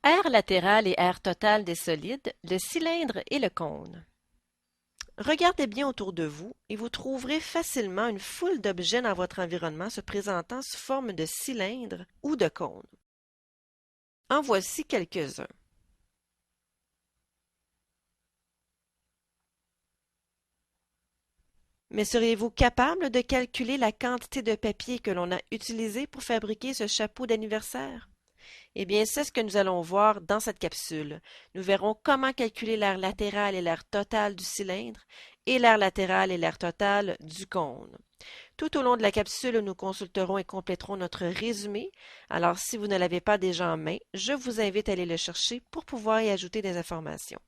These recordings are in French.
Aire latérale et aire totale des solides, le cylindre et le cône. Regardez bien autour de vous et vous trouverez facilement une foule d'objets dans votre environnement se présentant sous forme de cylindre ou de cône. En voici quelques-uns. Mais seriez-vous capable de calculer la quantité de papier que l'on a utilisé pour fabriquer ce chapeau d'anniversaire? Eh bien, c'est ce que nous allons voir dans cette capsule. Nous verrons comment calculer l'aire latérale et l'aire totale du cylindre et l'aire latérale et l'aire totale du cône. Tout au long de la capsule, nous consulterons et compléterons notre résumé. Alors, si vous ne l'avez pas déjà en main, je vous invite à aller le chercher pour pouvoir y ajouter des informations.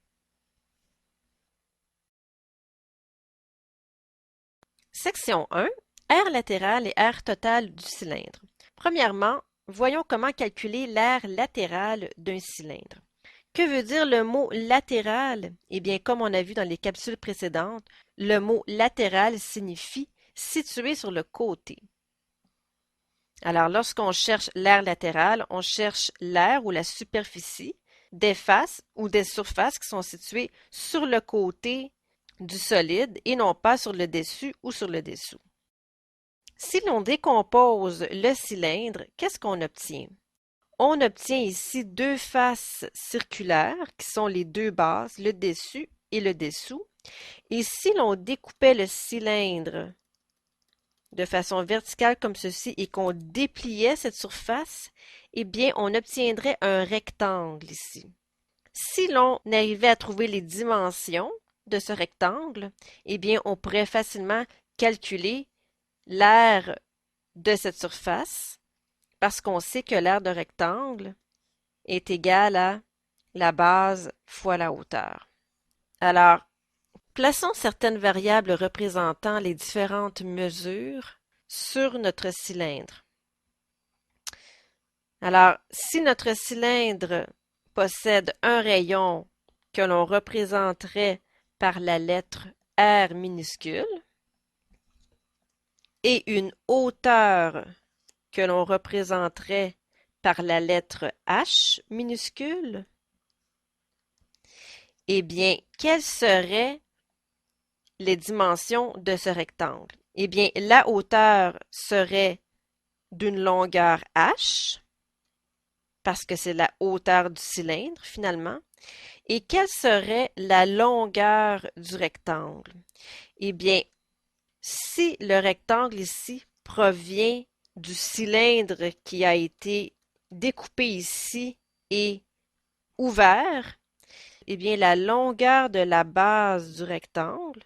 Section 1. Aire latérale et aire totale du cylindre. Premièrement, voyons comment calculer l'aire latérale d'un cylindre. Que veut dire le mot latéral? Eh bien, comme on a vu dans les capsules précédentes, le mot latéral signifie situé sur le côté. Alors, lorsqu'on cherche l'aire latérale, on cherche l'aire ou la superficie des faces ou des surfaces qui sont situées sur le côté du solide et non pas sur le dessus ou sur le dessous. Si l'on décompose le cylindre, qu'est-ce qu'on obtient? On obtient ici deux faces circulaires qui sont les deux bases, le dessus et le dessous. Et si l'on découpait le cylindre de façon verticale comme ceci et qu'on dépliait cette surface, eh bien, on obtiendrait un rectangle ici. Si l'on arrivait à trouver les dimensions de ce rectangle, eh bien, on pourrait facilement calculer l'aire de cette surface parce qu'on sait que l'aire de rectangle est égale à la base fois la hauteur. Alors, plaçons certaines variables représentant les différentes mesures sur notre cylindre. Alors, si notre cylindre possède un rayon que l'on représenterait par la lettre R minuscule et une hauteur que l'on représenterait par la lettre H minuscule, eh bien, quelles seraient les dimensions de ce rectangle? Eh bien, la hauteur serait d'une longueur H, parce que c'est la hauteur du cylindre finalement. Et quelle serait la longueur du rectangle? Eh bien, si le rectangle ici provient du cylindre qui a été découpé ici et ouvert, eh bien, la longueur de la base du rectangle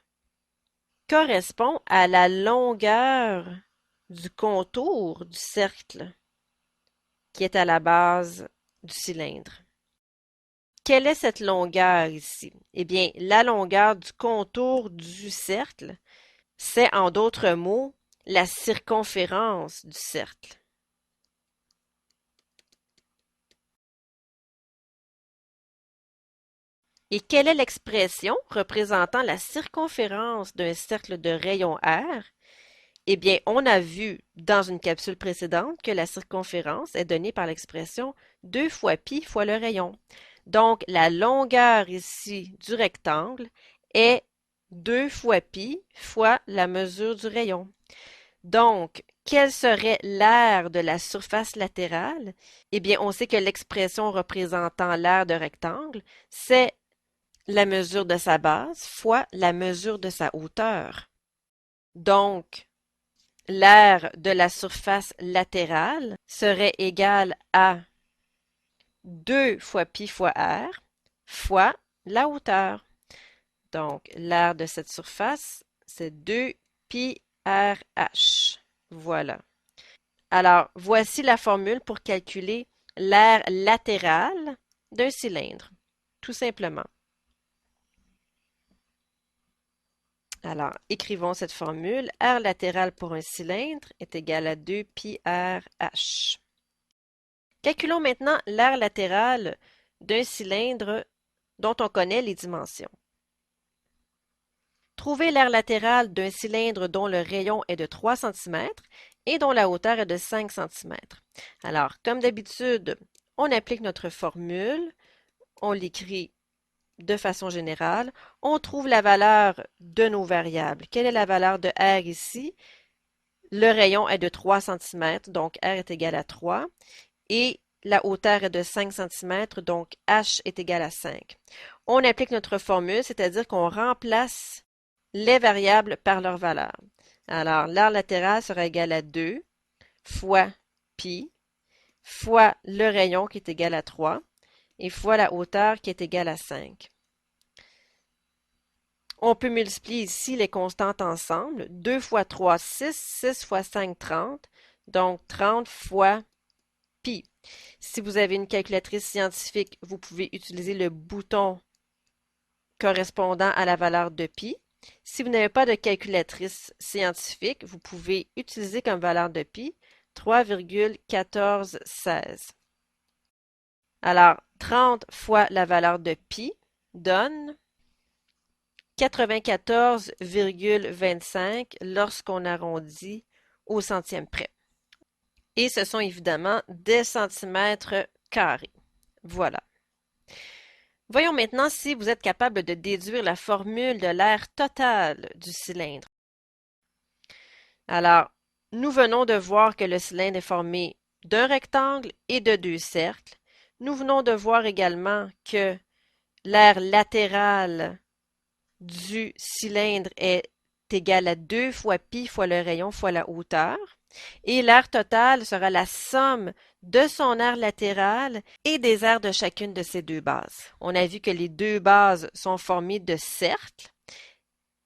correspond à la longueur du contour du cercle qui est à la base du cylindre. Quelle est cette longueur ici? Eh bien, la longueur du contour du cercle, c'est en d'autres mots la circonférence du cercle. Et quelle est l'expression représentant la circonférence d'un cercle de rayon R? Eh bien, on a vu dans une capsule précédente que la circonférence est donnée par l'expression 2 fois pi fois le rayon. Donc, la longueur ici du rectangle est 2 fois pi fois la mesure du rayon. Donc, quelle serait l'aire de la surface latérale? Eh bien, on sait que l'expression représentant l'aire de rectangle, c'est la mesure de sa base fois la mesure de sa hauteur. Donc, l'aire de la surface latérale serait égale à 2 fois pi fois r fois la hauteur. Donc, l'aire de cette surface, c'est 2 pi RH. Voilà. Alors, voici la formule pour calculer l'aire latérale d'un cylindre, tout simplement. Alors, écrivons cette formule. R latéral pour un cylindre est égal à 2 pi r h. Calculons maintenant l'aire latérale d'un cylindre dont on connaît les dimensions. Trouvez l'aire latérale d'un cylindre dont le rayon est de 3 cm et dont la hauteur est de 5 cm. Alors, comme d'habitude, on applique notre formule, on l'écrit de façon générale, on trouve la valeur de nos variables. Quelle est la valeur de R ici? Le rayon est de 3 cm, donc R est égal à 3, et la hauteur est de 5 cm, donc H est égal à 5. On applique notre formule, c'est-à-dire qu'on remplace les variables par leur valeur. Alors, l'aire latérale sera égal à 2 fois pi fois le rayon qui est égal à 3 et fois la hauteur qui est égale à 5. On peut multiplier ici les constantes ensemble. 2 fois 3, 6. 6 fois 5, 30. Donc 30 fois pi. Si vous avez une calculatrice scientifique, vous pouvez utiliser le bouton correspondant à la valeur de pi. Si vous n'avez pas de calculatrice scientifique, vous pouvez utiliser comme valeur de pi 3,1416. Alors, 30 fois la valeur de pi donne 94,25 lorsqu'on arrondit au centième près. Et ce sont évidemment des centimètres carrés. Voilà. Voyons maintenant si vous êtes capable de déduire la formule de l'aire totale du cylindre. Alors, nous venons de voir que le cylindre est formé d'un rectangle et de deux cercles. Nous venons de voir également que l'aire latérale du cylindre est égale à 2 fois pi fois le rayon fois la hauteur. Et l'aire totale sera la somme de son aire latérale et des aires de chacune de ces deux bases. On a vu que les deux bases sont formées de cercles,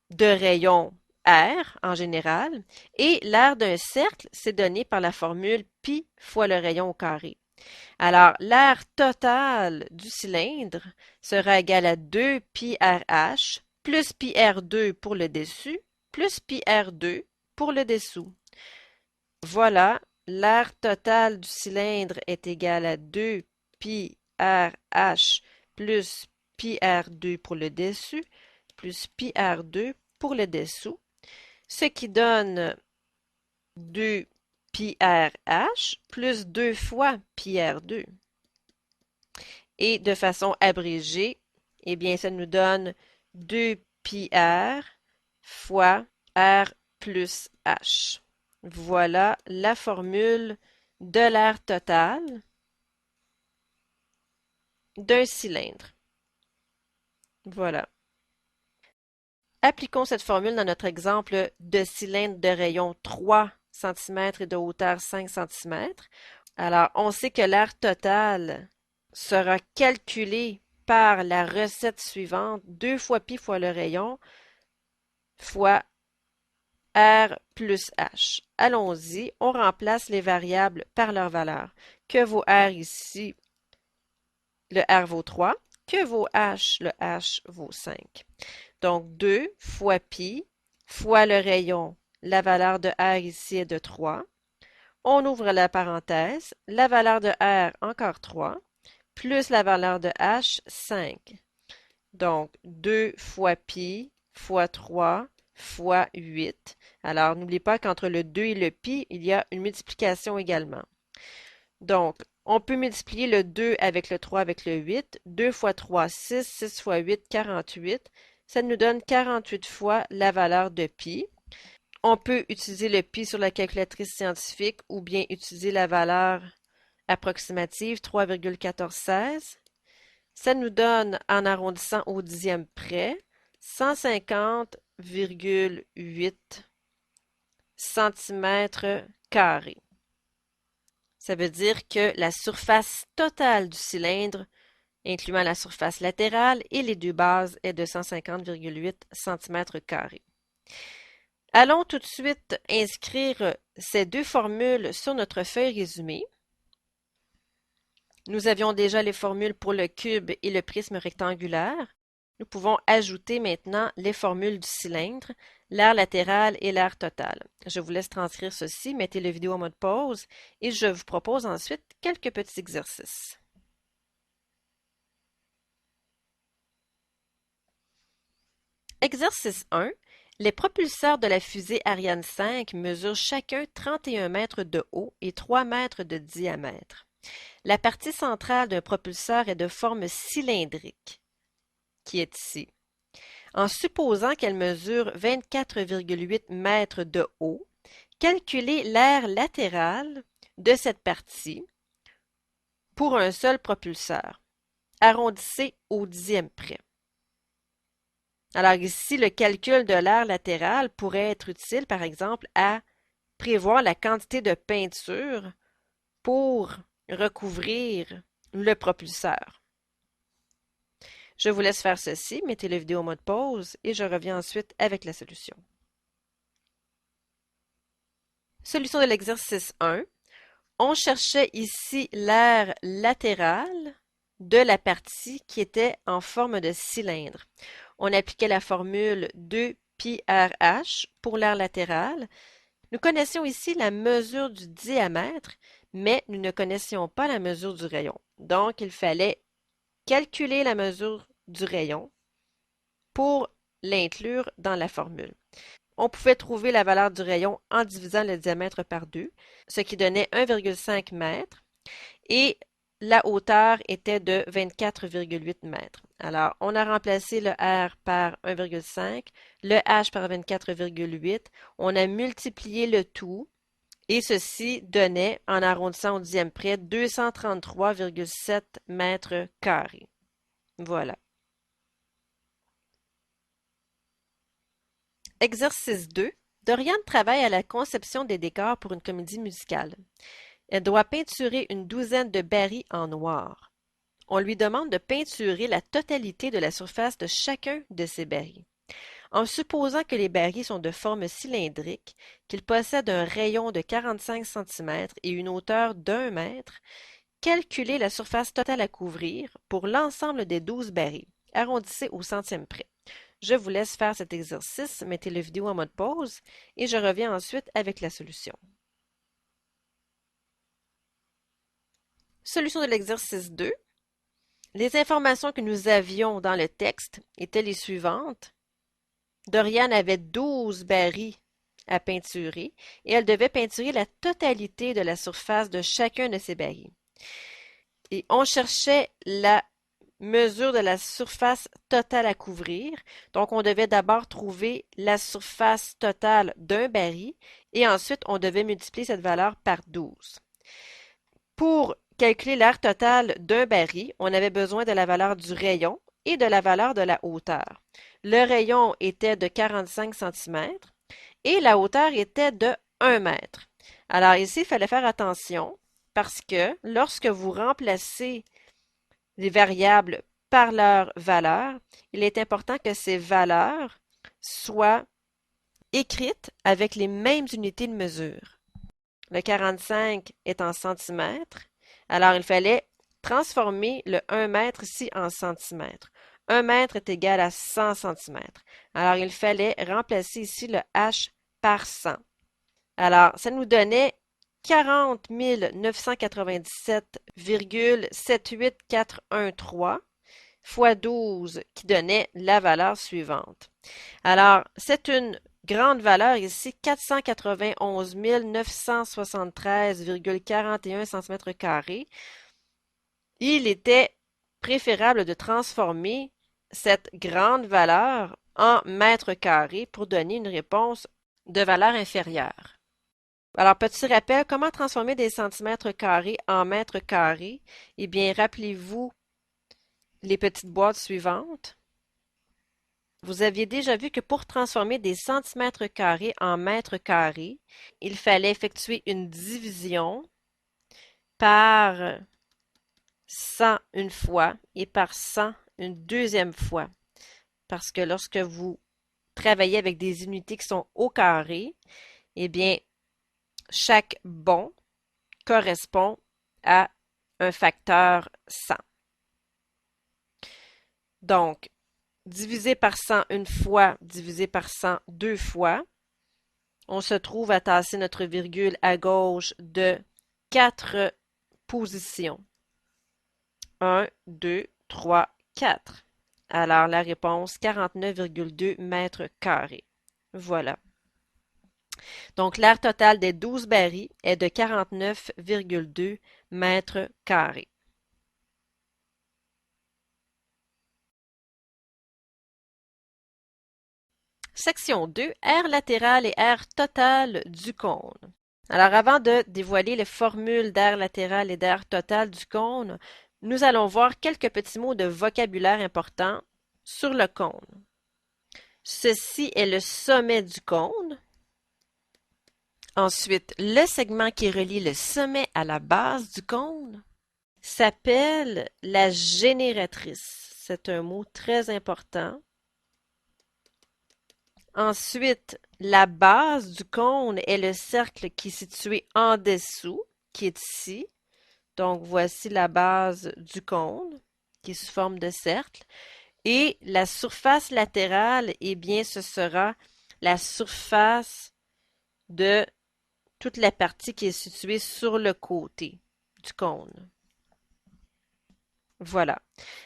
de rayons R en général, et l'aire d'un cercle, c'est donné par la formule pi fois le rayon au carré. Alors, l'aire totale du cylindre sera égale à 2 pi RH plus pi R2 pour le dessus, plus pi R2 pour le dessous. Voilà, l'aire totale du cylindre est égale à 2 pi RH plus pi R2 pour le dessus, plus pi R2 pour le dessous, ce qui donne 2 pi RH plus 2 fois pi R2. Et de façon abrégée, eh bien, ça nous donne 2 pi R fois R plus H. Voilà la formule de l'aire totale d'un cylindre. Voilà. Appliquons cette formule dans notre exemple de cylindre de rayon 3 cm et de hauteur 5 cm. Alors, on sait que l'aire totale sera calculée par la recette suivante, 2 fois pi fois le rayon fois R plus H. Allons-y, on remplace les variables par leur valeur. Que vaut R ici? Le R vaut 3. Que vaut H? Le H vaut 5. Donc 2 fois pi fois le rayon. La valeur de R ici est de 3. On ouvre la parenthèse. La valeur de R, encore 3, plus la valeur de H, 5. Donc 2 fois pi fois 3 fois 8. Alors, n'oubliez pas qu'entre le 2 et le pi, il y a une multiplication également. Donc, on peut multiplier le 2 avec le 3 avec le 8. 2 fois 3, 6. 6 fois 8, 48. Ça nous donne 48 fois la valeur de pi. On peut utiliser le pi sur la calculatrice scientifique ou bien utiliser la valeur approximative 3,1416. Ça nous donne, en arrondissant au dixième près, 150,8 cm². Ça veut dire que la surface totale du cylindre, incluant la surface latérale et les deux bases, est de 150,8 cm². Allons tout de suite inscrire ces deux formules sur notre feuille résumée. Nous avions déjà les formules pour le cube et le prisme rectangulaire. Nous pouvons ajouter maintenant les formules du cylindre, l'aire latérale et l'aire totale. Je vous laisse transcrire ceci, mettez la vidéo en mode pause et je vous propose ensuite quelques petits exercices. Exercice 1. Les propulseurs de la fusée Ariane 5 mesurent chacun 31 mètres de haut et 3 mètres de diamètre. La partie centrale d'un propulseur est de forme cylindrique, qui est ici. En supposant qu'elle mesure 24,8 mètres de haut, calculez l'aire latérale de cette partie pour un seul propulseur. Arrondissez au dixième près. Alors ici, le calcul de l'aire latérale pourrait être utile, par exemple, à prévoir la quantité de peinture pour recouvrir le propulseur. Je vous laisse faire ceci, mettez la vidéo en mode pause et je reviens ensuite avec la solution. Solution de l'exercice 1. On cherchait ici l'aire latérale de la partie qui était en forme de cylindre. On appliquait la formule 2πrh pour l'aire latérale. Nous connaissions ici la mesure du diamètre, mais nous ne connaissions pas la mesure du rayon. Donc, il fallait calculer la mesure du rayon pour l'inclure dans la formule. On pouvait trouver la valeur du rayon en divisant le diamètre par 2, ce qui donnait 1,5 m, et la hauteur était de 24,8 mètres. Alors, on a remplacé le R par 1,5, le H par 24,8, on a multiplié le tout, et ceci donnait, en arrondissant au dixième près, 233,7 mètres carrés. Voilà. Exercice 2. Doriane travaille à la conception des décors pour une comédie musicale. Elle doit peinturer une douzaine de barils en noir. On lui demande de peinturer la totalité de la surface de chacun de ces barils. En supposant que les barils sont de forme cylindrique, qu'ils possèdent un rayon de 45 cm et une hauteur d'1 mètre, calculez la surface totale à couvrir pour l'ensemble des 12 barils. Arrondissez au centième près. Je vous laisse faire cet exercice, mettez la vidéo en mode pause et je reviens ensuite avec la solution. Solution de l'exercice 2. Les informations que nous avions dans le texte étaient les suivantes. Doriane avait 12 barils à peinturer et elle devait peinturer la totalité de la surface de chacun de ces barils. Et on cherchait la mesure de la surface totale à couvrir. Donc, on devait d'abord trouver la surface totale d'un baril et ensuite, on devait multiplier cette valeur par 12. Pour calculer l'aire totale d'un baril, on avait besoin de la valeur du rayon et de la valeur de la hauteur. Le rayon était de 45 cm et la hauteur était de 1 mètre. Alors ici, il fallait faire attention parce que lorsque vous remplacez les variables par leur valeur, il est important que ces valeurs soient écrites avec les mêmes unités de mesure. Le 45 est en centimètres, alors il fallait transformer le 1 mètre ici en centimètres. 1 mètre est égal à 100 centimètres. Alors il fallait remplacer ici le H par 100. Alors, ça nous donnait 40 997,78413 fois 12 qui donnait la valeur suivante. Alors, c'est une grande valeur ici, 491 973,41 cm². Il était préférable de transformer cette grande valeur en mètres carrés pour donner une réponse de valeur inférieure. Alors, petit rappel, comment transformer des centimètres carrés en mètres carrés? Eh bien, rappelez-vous les petites boîtes suivantes. Vous aviez déjà vu que pour transformer des centimètres carrés en mètres carrés, il fallait effectuer une division par 100 une fois et par 100 une deuxième fois. Parce que lorsque vous travaillez avec des unités qui sont au carré, eh bien, chaque bon correspond à un facteur 100. Donc, divisé par 100 une fois, divisé par 100 deux fois, on se trouve à tasser notre virgule à gauche de 4 positions. 1, 2, 3, 4. Alors, la réponse, 49,2 mètres carrés. Voilà. Donc, l'aire totale des 12 barils est de 49,2 mètres carrés. Section 2, aire latérale et aire totale du cône. Alors, avant de dévoiler les formules d'aire latérale et d'aire totale du cône, nous allons voir quelques petits mots de vocabulaire importants sur le cône. Ceci est le sommet du cône. Ensuite, le segment qui relie le sommet à la base du cône s'appelle la génératrice. C'est un mot très important. Ensuite, la base du cône est le cercle qui est situé en dessous, qui est ici. Donc, voici la base du cône, qui est sous forme de cercle. Et la surface latérale, eh bien, ce sera la surface de toute la partie qui est située sur le côté du cône. Voilà.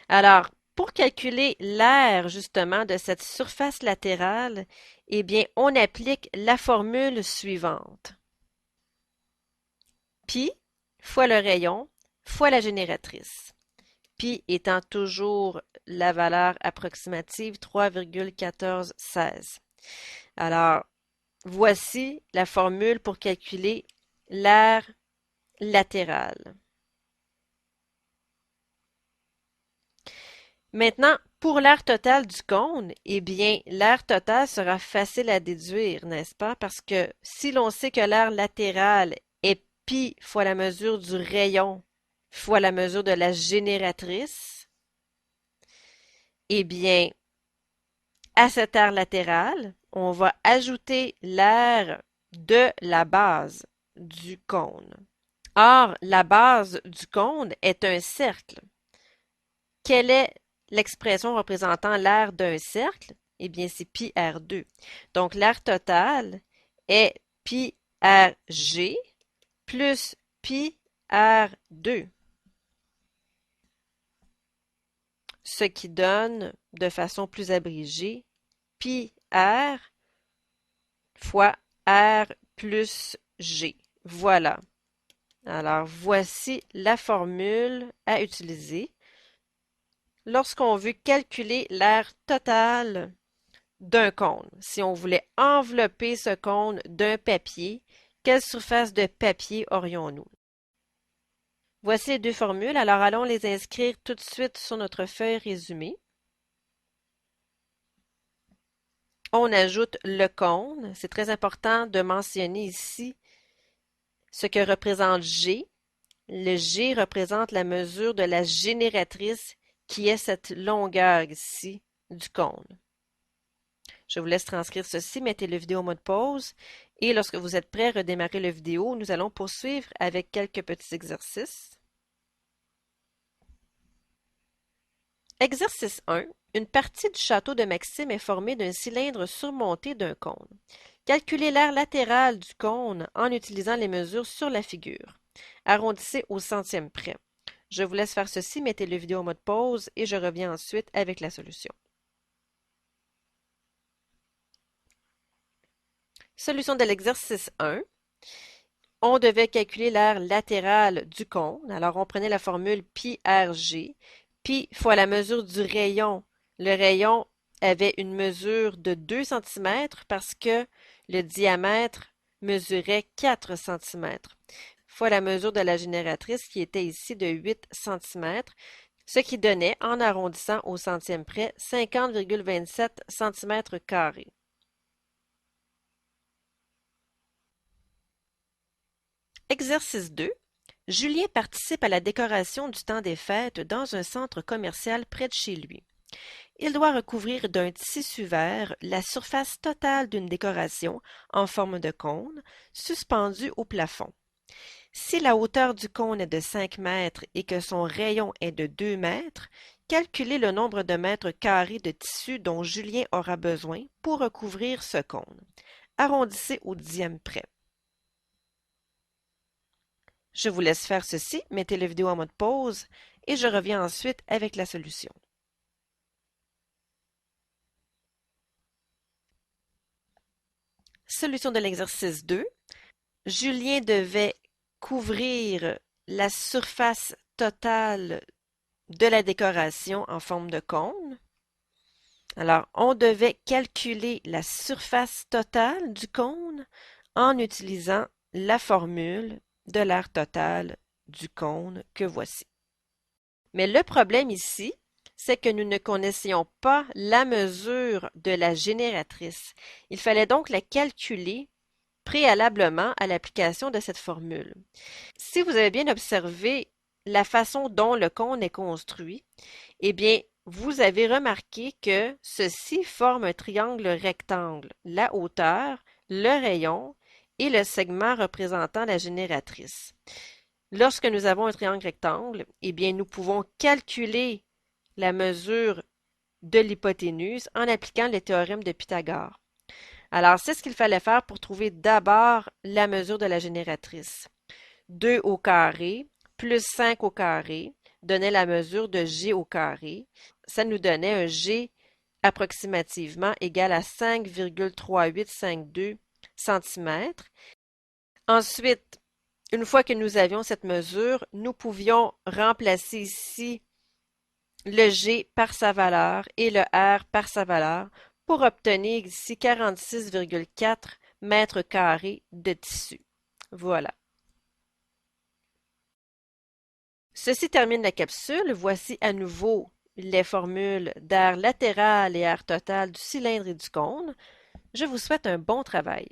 Alors, pour calculer l'aire, justement, de cette surface latérale, eh bien, on applique la formule suivante. Pi fois le rayon fois la génératrice. Pi étant toujours la valeur approximative 3,1416. Alors, voici la formule pour calculer l'aire latérale. Maintenant, pour l'aire totale du cône, eh bien, l'aire totale sera facile à déduire, n'est-ce pas? Parce que si l'on sait que l'aire latérale est pi fois la mesure du rayon fois la mesure de la génératrice, eh bien, à cette aire latérale, on va ajouter l'aire de la base du cône. Or, la base du cône est un cercle. Quelle est l'expression représentant l'aire d'un cercle? Eh bien, c'est pi r2. Donc, l'aire totale est pi rg plus pi r2. Ce qui donne, de façon plus abrégée, pi r fois r plus g. Voilà. Alors, voici la formule à utiliser lorsqu'on veut calculer l'aire totale d'un cône. Si on voulait envelopper ce cône d'un papier, quelle surface de papier aurions-nous? Voici les deux formules, alors allons les inscrire tout de suite sur notre feuille résumée. On ajoute le cône. C'est très important de mentionner ici ce que représente G. Le G représente la mesure de la génératrice qui est cette longueur ici du cône. Je vous laisse transcrire ceci, mettez le vidéo en mode pause et lorsque vous êtes prêt, redémarrez la vidéo. Nous allons poursuivre avec quelques petits exercices. Exercice 1. Une partie du château de Maxime est formée d'un cylindre surmonté d'un cône. Calculez l'aire latérale du cône en utilisant les mesures sur la figure. Arrondissez au centième près. Je vous laisse faire ceci, mettez le vidéo en mode pause et je reviens ensuite avec la solution. Solution de l'exercice 1. On devait calculer l'aire latérale du cône. Alors, on prenait la formule pi rg. Pi fois la mesure du rayon. Le rayon avait une mesure de 2 cm parce que le diamètre mesurait 4 cm. Fois la mesure de la génératrice qui était ici de 8 cm, ce qui donnait, en arrondissant au centième près, 50,27 cm². Exercice 2. Julien participe à la décoration du temps des fêtes dans un centre commercial près de chez lui. Il doit recouvrir d'un tissu vert la surface totale d'une décoration en forme de cône suspendue au plafond. Si la hauteur du cône est de 5 mètres et que son rayon est de 2 mètres, calculez le nombre de mètres carrés de tissu dont Julien aura besoin pour recouvrir ce cône. Arrondissez au dixième près. Je vous laisse faire ceci, mettez la vidéo en mode pause et je reviens ensuite avec la solution. Solution de l'exercice 2. Julien devait couvrir la surface totale de la décoration en forme de cône. Alors, on devait calculer la surface totale du cône en utilisant la formule de l'aire totale du cône que voici. Mais le problème ici, c'est que nous ne connaissions pas la mesure de la génératrice. Il fallait donc la calculer préalablement à l'application de cette formule. Si vous avez bien observé la façon dont le cône est construit, eh bien, vous avez remarqué que ceci forme un triangle rectangle, la hauteur, le rayon et le segment représentant la génératrice. Lorsque nous avons un triangle rectangle, eh bien, nous pouvons calculer la mesure de l'hypoténuse en appliquant le théorème de Pythagore. Alors, c'est ce qu'il fallait faire pour trouver d'abord la mesure de la génératrice. 2 au carré plus 5 au carré donnait la mesure de G au carré. Ça nous donnait un G approximativement égal à 5,3852 cm. Ensuite, une fois que nous avions cette mesure, nous pouvions remplacer ici le G par sa valeur et le R par sa valeur pour obtenir ici 46,4 mètres carrés de tissu. Voilà. Ceci termine la capsule. Voici à nouveau les formules d'aire latérale et aire totale du cylindre et du cône. Je vous souhaite un bon travail.